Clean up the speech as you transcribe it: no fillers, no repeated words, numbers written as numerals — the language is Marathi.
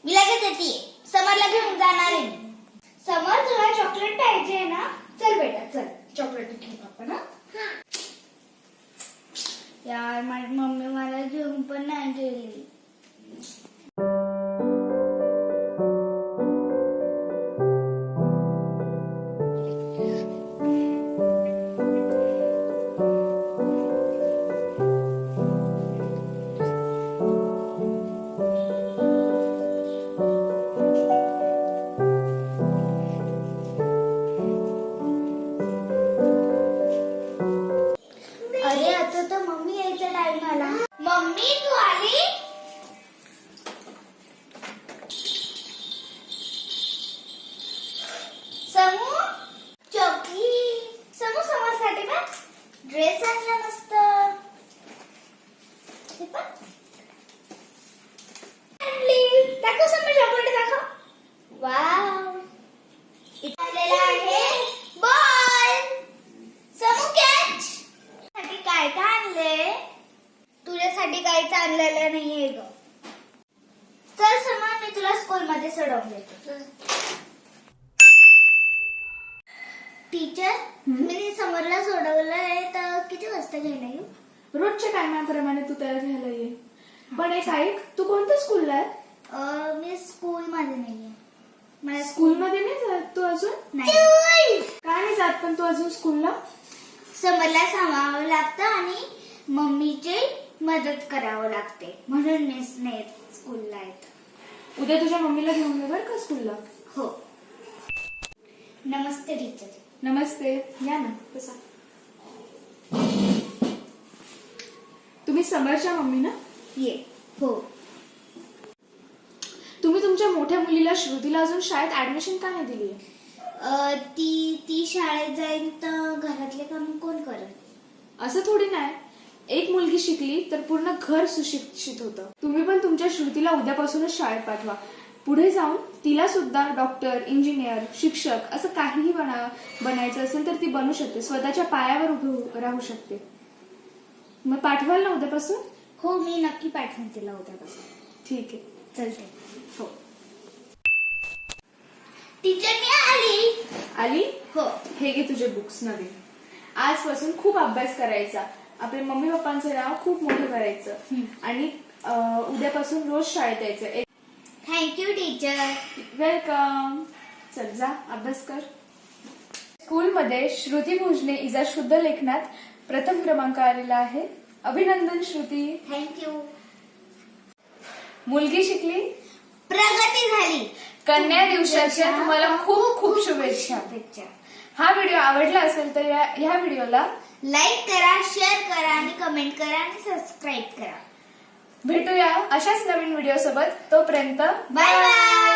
मी लगेच येते. समरला घेऊन जाणार आहे. समर तुला चॉकलेट पाहिजे ना? चल बेटा चल, चॉकलेट घेऊ आपण. यार माझी मम्मी मला घेऊन पण नाही गेली. अरे आता तर मम्मी यायचा टाइम झाला. मम्मी तू आली? समू चॉकली. समू समरसाठी पण ड्रेस आणला मस्त. हे पण आणली. दाखव समर चॉकलेट दाखव. वाव इथे आलेला आहे बॉल. समू कॅच. साठी काय काय आणले? तुझ्यासाठी काहीच आणलेलं नाहीये ग. चल समर मी तुला स्कूल मध्ये सोडवून देतो. टीचर मी समरला सोडवलंय तर किती वाजता घ्यायला येऊ? रोजच्या टायमाप्रमाणे तू त्याला घ्यायला ये. पण एक ऐक, तू कोणत्या स्कूलला आहे? मी स्कूल मध्ये नाहीये. मला स्कूलमध्ये नाही जात तू अजून? नाही. का नाही जात पण तू अजून स्कूलला? समरला सांभाळावं लागतं आणि मम्मीची मदत करावं लागते म्हणून मीच नाही स्कूलला येत. उद्या तुझ्या मम्मीला घेऊन ये बरं का स्कूलला. हो. नमस्ते टीचर. नमस्ते, या ना बसा. तुम्ही समरच्या मम्मी ना? ये. हो. तुम्ही तुमच्या मोठ्या मुलीला श्रुतीला अजून शाळेत ऍडमिशन का नाही दिली? ती शाळेत जाईल तर घरातले काम कोण करेल? असं थोडी नाही. एक मुलगी शिकली तर पूर्ण घर सुशिक्षित होतं. तुम्ही पण तुमच्या श्रुतीला उद्यापासूनच शाळेत पाठवा. पुढे जाऊन तिला सुद्धा डॉक्टर, इंजिनियर, शिक्षक असं काहीही बनायचं असेल तर ती बनू शकते. स्वतःच्या पायावर उभी राहू शकते. मग पाठवाल ना उद्यापासून? हो मी नक्की पाठवेन तिला उद्यापासून. ठीक आहे, चलते. हो. टीचर मी आली. आली? हो. हे घे तुझे बुक्स नवीन. आजपासून खूप अभ्यास करायचा. आपल्या मम्मी पप्पांचं नाव खूप मोठं करायचं आणि उद्यापासून रोज शाळेत यायचं. Thank you teacher. वेलकम. चल जा अभ्यास कर. स्कूलमध्ये श्रुती भोजने इजा शुद्ध लेखनात प्रथम क्रमांक आलेला आहे. अभिनंदन श्रुती. थँक्यू. मुलगी शिकली, प्रगती झाली. कन्या दिवसाच्या तुम्हाला खूप खूप शुभेच्छा. हा व्हिडिओ आवडला असेल तर ह्या व्हिडिओला लाईक करा, शेअर करा आणि कमेंट करा आणि सबस्क्राईब करा. भेटूया अशाच नवीन व्हिडिओ सोबत. तोपर्यंत बाय बाय.